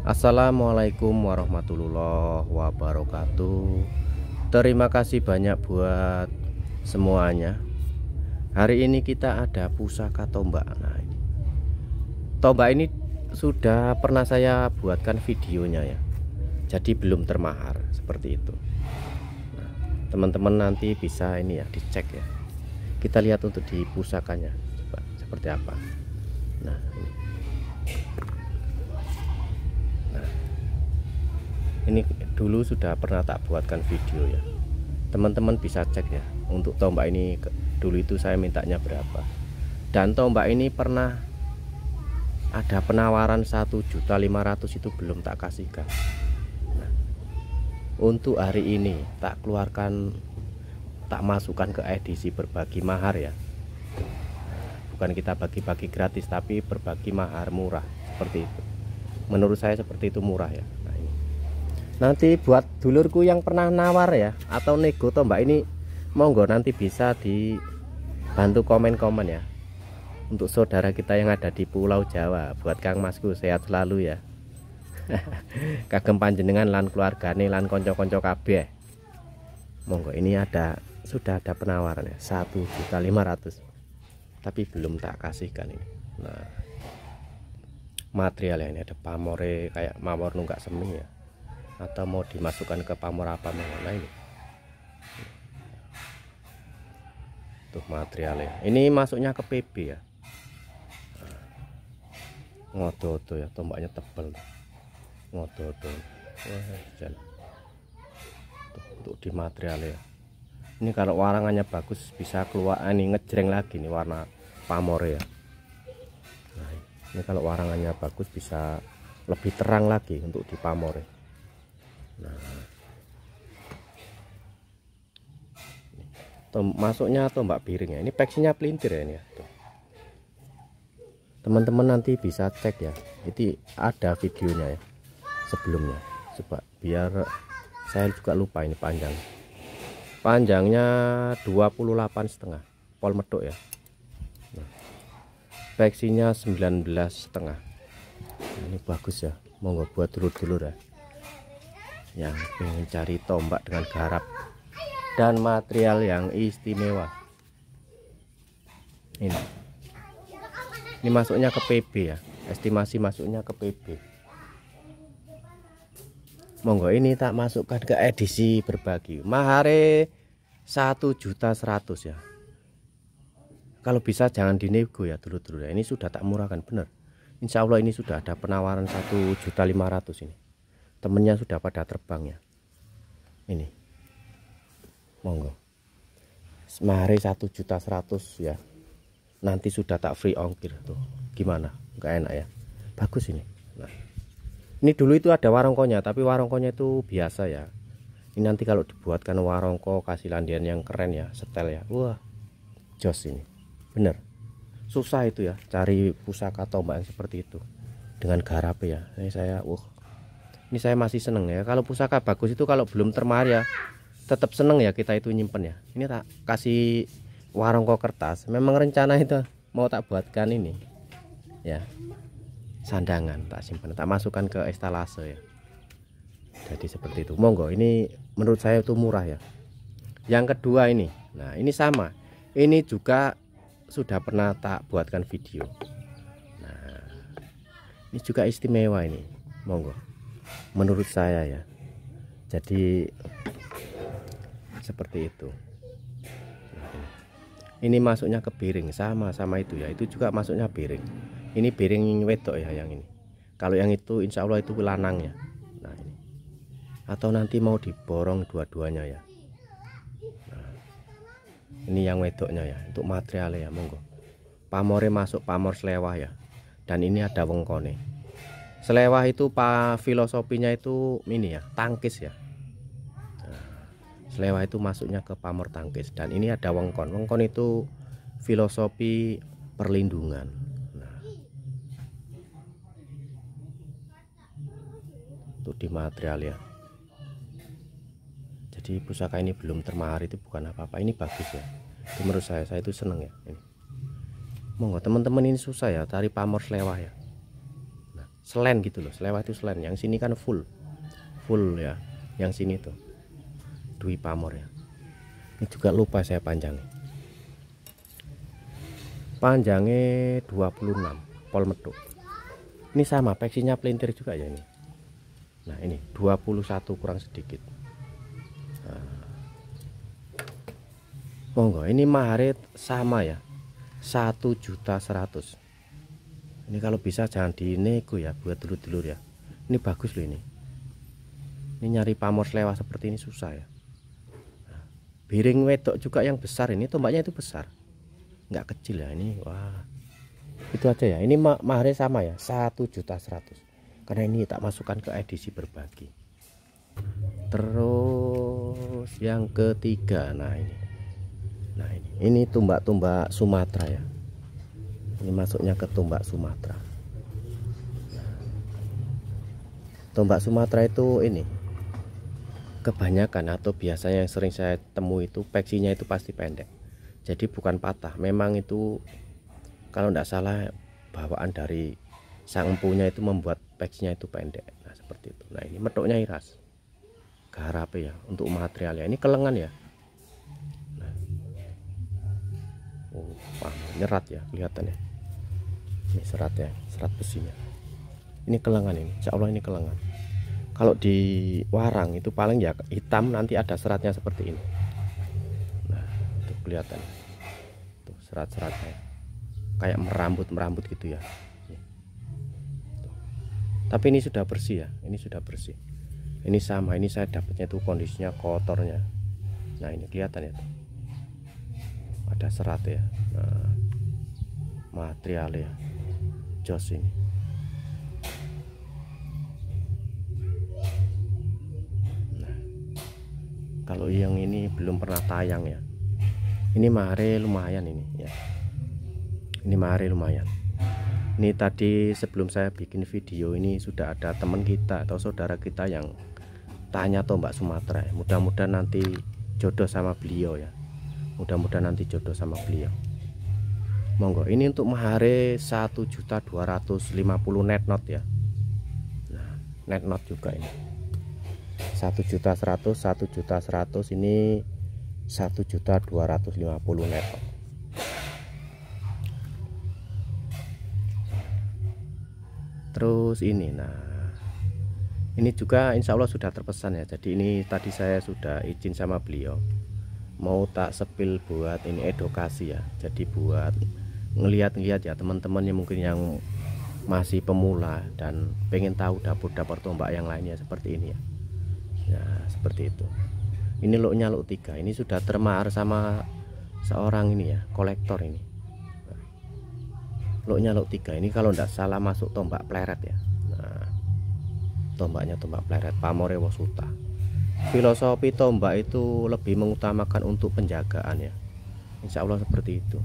Assalamualaikum warahmatullahi wabarakatuh. Terima kasih banyak buat semuanya. Hari ini kita ada pusaka tombak. Nah, tombak ini sudah pernah saya buatkan videonya ya. Jadi belum termahar seperti itu. Nah, teman-teman nanti bisa ini ya dicek ya. Kita lihat untuk di pusakanya coba seperti apa. Nah, ini dulu sudah pernah tak buatkan video ya, teman-teman bisa cek ya. Untuk tombak ini dulu itu saya mintanya berapa, dan tombak ini pernah ada penawaran 1.500.000 itu belum tak kasihkan. Nah, untuk hari ini tak keluarkan, tak masukkan ke edisi berbagi mahar ya. Bukan kita bagi-bagi gratis, tapi berbagi mahar murah seperti itu. Menurut saya seperti itu murah ya. Nanti buat dulurku yang pernah nawar ya atau nego tombak ini, monggo nanti bisa dibantu komen-komen ya. Untuk saudara kita yang ada di Pulau Jawa, buat Kang Masku sehat selalu ya. Kagem panjenengan lan keluargane lan konco-konco kabeh. Monggo, ini sudah ada penawaran ya 1.500.000, tapi belum tak kasihkan ini. Nah, material ini ada pamore kayak mawar nunggak semi ya, atau mau dimasukkan ke pamor apa mana ini tuh materialnya. Ini masuknya ke PB ya. Ngodo-odo ya, tombaknya tebal ngodo-odo. Untuk di materialnya ini, kalau warangannya bagus bisa keluar ini ngejreng lagi nih warna pamor ya. Nah, ini kalau warangannya bagus bisa lebih terang lagi untuk di pamor ya. Nah, masuknya tombak piring ya. Ini peksinya pelintir ya ini ya. Teman-teman nanti bisa cek ya. Itu ada videonya ya sebelumnya. Coba biar saya juga lupa ini panjangnya 28,5 pol medok ya. Nah, peksinya 19,5. Ini bagus ya. Monggo buat dulur-dulur ya yang ingin cari tombak dengan garap dan material yang istimewa. Ini masuknya ke PB ya, estimasi masuknya ke PB. Monggo, ini tak masukkan ke edisi berbagi mahare 1.100.000 ya. Kalau bisa jangan dinego ya dulu-dulu ya. Ini sudah tak murahkan bener. Insya Allah ini sudah ada penawaran 1.500.000 ini. Temennya sudah pada terbang ya. Ini monggo, mahare 1.100.000 ya. Nanti sudah tak free ongkir tuh. Gimana, nggak enak ya? Bagus ini. Nah, ini dulu itu ada warongkonya, tapi warongkonya itu biasa ya. Ini nanti kalau dibuatkan warongko kasih landian yang keren ya, setel ya, wah jos ini bener. Susah itu ya cari pusaka tombak yang seperti itu dengan garap ya. Ini saya masih seneng ya. Kalau pusaka bagus itu kalau belum termahar ya tetap seneng ya kita itu nyimpen ya. Ini tak kasih warongko kertas. Memang rencana itu mau tak buatkan ini ya, sandangan, tak simpan, tak masukkan ke estalase ya. Jadi seperti itu. Monggo, ini menurut saya itu murah ya. Yang kedua ini, nah ini sama. Ini juga sudah pernah tak buatkan video. Nah, ini juga istimewa ini. Monggo, menurut saya ya. Jadi seperti itu. Ini masuknya ke piring, sama itu ya. Itu juga masuknya piring. Ini piring wedok ya yang ini. Kalau yang itu insya Allah itu lanang ya. Nah, ini. Atau nanti mau diborong dua-duanya ya. Nah, ini yang wedoknya ya. Untuk materialnya ya, monggo. Pamore masuk pamor selewah ya. Dan ini ada wengkone. Selewah itu filosofinya itu ini ya, tangkis ya. Selewah itu masuknya ke pamor tangkis, dan ini ada wengkon. Wengkon itu filosofi perlindungan. Nah, untuk di material ya. Jadi pusaka ini belum termahar itu bukan apa-apa. Ini bagus ya. Itu menurut saya itu seneng ya. Ini. Monggo teman-teman, ini susah ya cari pamor selewah ya. Nah, selen gitu loh, selewah itu selen, yang sini kan full ya, yang sini tuh Dwi Pamor ya. Ini juga lupa saya panjangnya 26 pol meduk. Ini sama peksinya pelintir juga ya ini. Nah ini 21 kurang sedikit. Monggo, ini mahare sama ya, 1.100.000. Ini kalau bisa jangan dinego ya buat dulur-dulur ya. Ini bagus loh ini. Ini nyari pamor selewah seperti ini susah ya. Nah, biring wedok juga yang besar ini, tombaknya itu besar, nggak kecil ya ini. Wah, itu aja ya. Ini mahare sama ya, 1.100.000. Karena ini tak masukkan ke edisi berbagi. Terus yang ketiga, nah ini tumbak-tumbak Sumatera ya. Ini masuknya ke tombak Sumatera. Tombak Sumatera itu ini kebanyakan atau biasanya yang sering saya temui itu peksinya itu pasti pendek. Jadi bukan patah, memang itu kalau tidak salah bawaan dari sang empunya itu membuat peksinya itu pendek. Nah seperti itu. Nah ini medoknya iras, garap ya untuk materialnya. Ini kelengan ya. Nah, nyerat ya kelihatannya. Ini serat ya, serat besinya. Ini kelengan ini, insya Allah ini kelengan. Kalau di warang itu paling ya hitam, nanti ada seratnya seperti ini. Nah itu kelihatan tuh serat-seratnya kayak merambut gitu ya. Tuh. Tapi ini sudah bersih ya, ini sudah bersih. Ini sama, ini saya dapatnya tuh kondisinya kotornya. Nah ini kelihatan ya tuh. Ada serat ya. Nah, materialnya jos ini. Nah, kalau yang ini belum pernah tayang ya. Ini mahare lumayan ini ya. Ini mahare lumayan. Ini tadi sebelum saya bikin video ini sudah ada teman kita atau saudara kita yang tanya tombak Sumatera. Mudah-mudahan nanti jodoh sama beliau ya. Mudah-mudahan nanti jodoh sama beliau. Monggo, ini untuk mahare 1.250.000 net not ya. Nah, net not juga ini 1.100.000, 1.100.000, ini 1.250.000 net not. Terus ini, nah ini juga insya Allah sudah terpesan ya. Jadi ini tadi saya sudah izin sama beliau mau tak sepil buat ini edukasi ya. Jadi buat ngelihat-ngelihat ya teman-teman yang mungkin yang masih pemula dan pengen tahu dapur-dapur tombak yang lainnya seperti ini ya. Ya seperti itu. Ini loknya lok 3. Ini sudah termahar sama seorang ini ya, kolektor ini. Loknya lok 3. Ini kalau tidak salah masuk tombak pleret ya. Nah, tombaknya tombak pleret pamore Wosuta. Filosofi tombak itu lebih mengutamakan untuk penjagaan ya. Insya Allah seperti itu.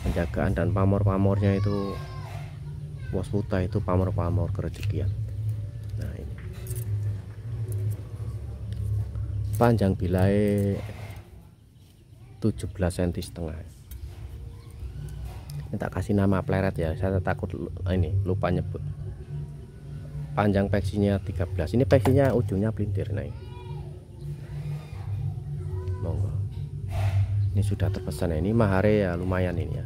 Penjagaan dan pamor-pamornya itu Wosuta itu pamor-pamor kerejekian. Nah ini panjang bilai 17 cm setengah. Ini tak kasih nama pleret ya, saya takut ini lupa nyebut. Panjang peksinya 13. Ini peksinya ujungnya pelintir. Nah ini. Monggo. Ini sudah terpesan ya. Ini mahare ya lumayan ini ya.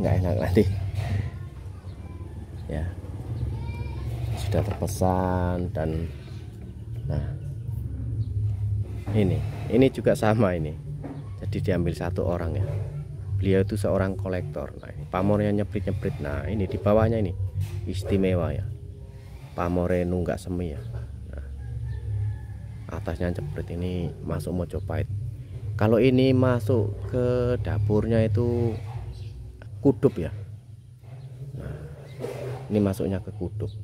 Nggak enak nanti. Ya. Sudah terpesan dan nah. Ini juga sama ini. Jadi diambil satu orang ya. Beliau itu seorang kolektor. Nah, ini pamornya nyeprit-nyeprit. Nah, ini di bawahnya ini istimewa ya. Pamore nunggak semi ya. Nah, atasnya ceprit, ini masuk Mojopahit. Kalau ini masuk ke dapurnya itu Kudup ya. Nah, ini masuknya ke Kudup.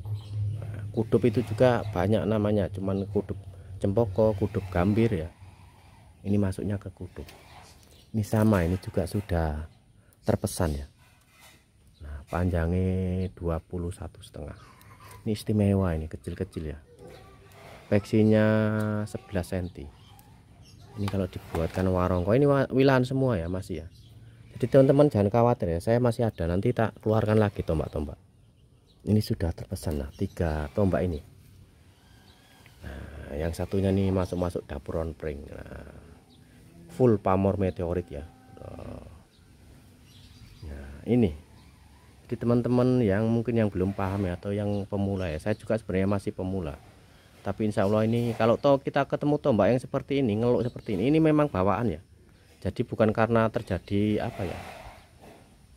Nah, Kudup itu juga banyak namanya, cuman Kudup Cempoko, Kudup Gambir ya. Ini masuknya ke Kudup. Ini sama, ini juga sudah terpesan ya. Nah, panjangnya 21,5. Ini istimewa, ini kecil-kecil ya. Peksinya 11 cm. Ini kalau dibuatkan warongko, ini wilahan semua ya masih ya. Jadi teman-teman jangan khawatir ya, saya masih ada, nanti tak keluarkan lagi tombak-tombak. Ini sudah terpesan lah 3 tombak ini. Nah, yang satunya nih masuk dapur Ronpring. Nah, full pamor meteorit ya. Nah, ini jadi teman-teman yang mungkin yang belum paham ya, atau yang pemula ya, saya juga sebenarnya masih pemula, tapi insya Allah ini kalau toh kita ketemu tombak yang seperti ini, ngeluk seperti ini memang bawaan ya. Jadi bukan karena terjadi apa ya,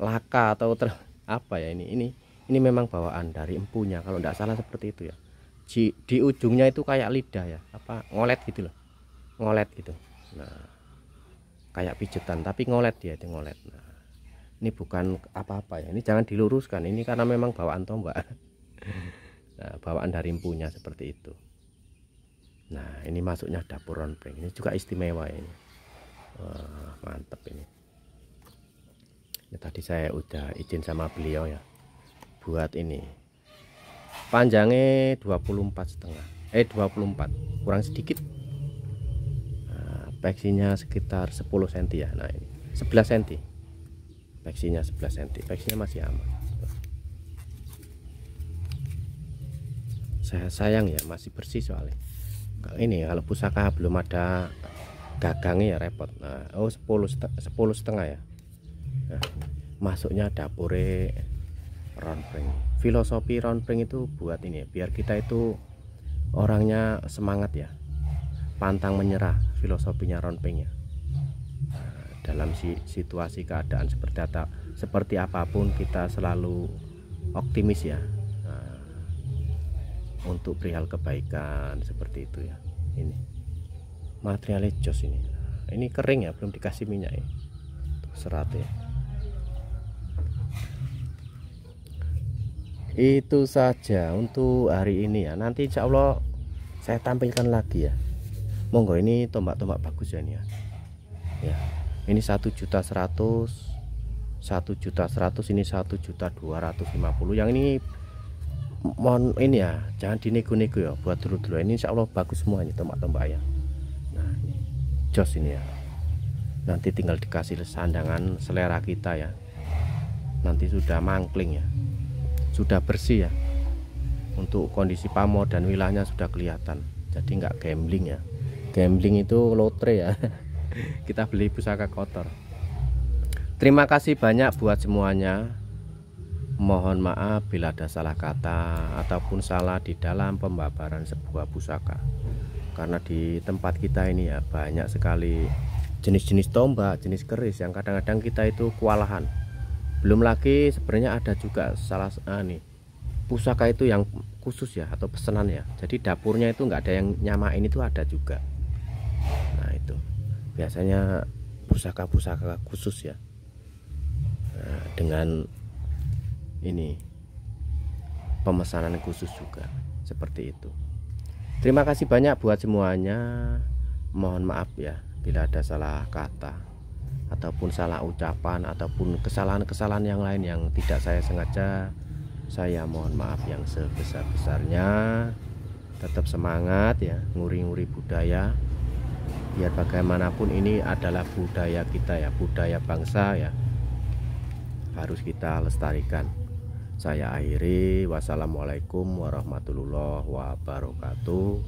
laka atau apa ya, ini memang bawaan dari empunya kalau tidak salah seperti itu ya. Di ujungnya itu kayak lidah ya, apa ngolet gitu loh, ngolet gitu. Nah, kayak pijetan tapi ngolet, dia itu ngolet. Nah, ini bukan apa-apa ya, ini jangan diluruskan, ini karena memang bawaan tombak. Nah, bawaan dari empunya seperti itu. Nah, ini masuknya dapur Ronpring, ini juga istimewa ini. Wah, mantep ini. Ya, tadi saya udah izin sama beliau ya buat ini, panjangnya 24,5 24 kurang sedikit. Nah, peksinya sekitar 10 cm ya. Nah, ini 11 cm peksinya, 11 cm peksinya masih aman. Saya sayang ya masih bersih soalnya. Ini kalau pusaka belum ada gagangnya ya repot. Nah, 10,5 ya. Nah, masuknya dapure Ronpring. Filosofi Ronpring itu buat ini biar kita itu orangnya semangat ya, pantang menyerah, filosofinya Ronpring ya. Dalam situasi keadaan seperti apapun kita selalu optimis ya. Nah, untuk perihal kebaikan seperti itu ya. Ini materialnya jos ini. Ini kering ya, belum dikasih minyak ya. Tuh, serat ya. Itu saja untuk hari ini ya. Nanti insya Allah saya tampilkan lagi ya. Monggo, ini tombak-tombak bagus ya ini ya. Ya. Ini 1.100.000, 1.100.000, ini 1.250.000. Yang ini mohon ini ya, jangan dinego-nego ya buat dulu-dulu. Ini insya Allah bagus semua ini tombak-tombak ya. Nah, ini jos ini ya. Nanti tinggal dikasih sandangan selera kita ya. Nanti sudah mangkling ya, sudah bersih ya. Untuk kondisi pamor dan wilayahnya sudah kelihatan. Jadi nggak gambling ya. Gambling itu lotre ya. Kita beli pusaka kotor. Terima kasih banyak buat semuanya. Mohon maaf bila ada salah kata ataupun salah di dalam pembabaran sebuah pusaka. Karena di tempat kita ini ya banyak sekali jenis-jenis tombak, jenis keris yang kadang-kadang kita itu kewalahan. Belum lagi sebenarnya ada juga salah nih pusaka itu yang khusus ya, atau pesanan ya. Jadi dapurnya itu nggak ada yang nyamain, itu ada juga. Nah, itu biasanya pusaka-pusaka khusus ya. Nah, dengan ini pemesanan khusus juga seperti itu. Terima kasih banyak buat semuanya. Mohon maaf ya bila ada salah kata ataupun salah ucapan ataupun kesalahan-kesalahan yang lain yang tidak saya sengaja. Saya mohon maaf yang sebesar-besarnya. Tetap semangat ya, nguri-nguri budaya. Biar bagaimanapun ini adalah budaya kita ya, budaya bangsa ya, harus kita lestarikan. Saya akhiri, wassalamualaikum warahmatullahi wabarakatuh.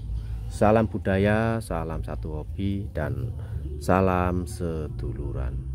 Salam budaya, salam satu hobi, dan salam seduluran.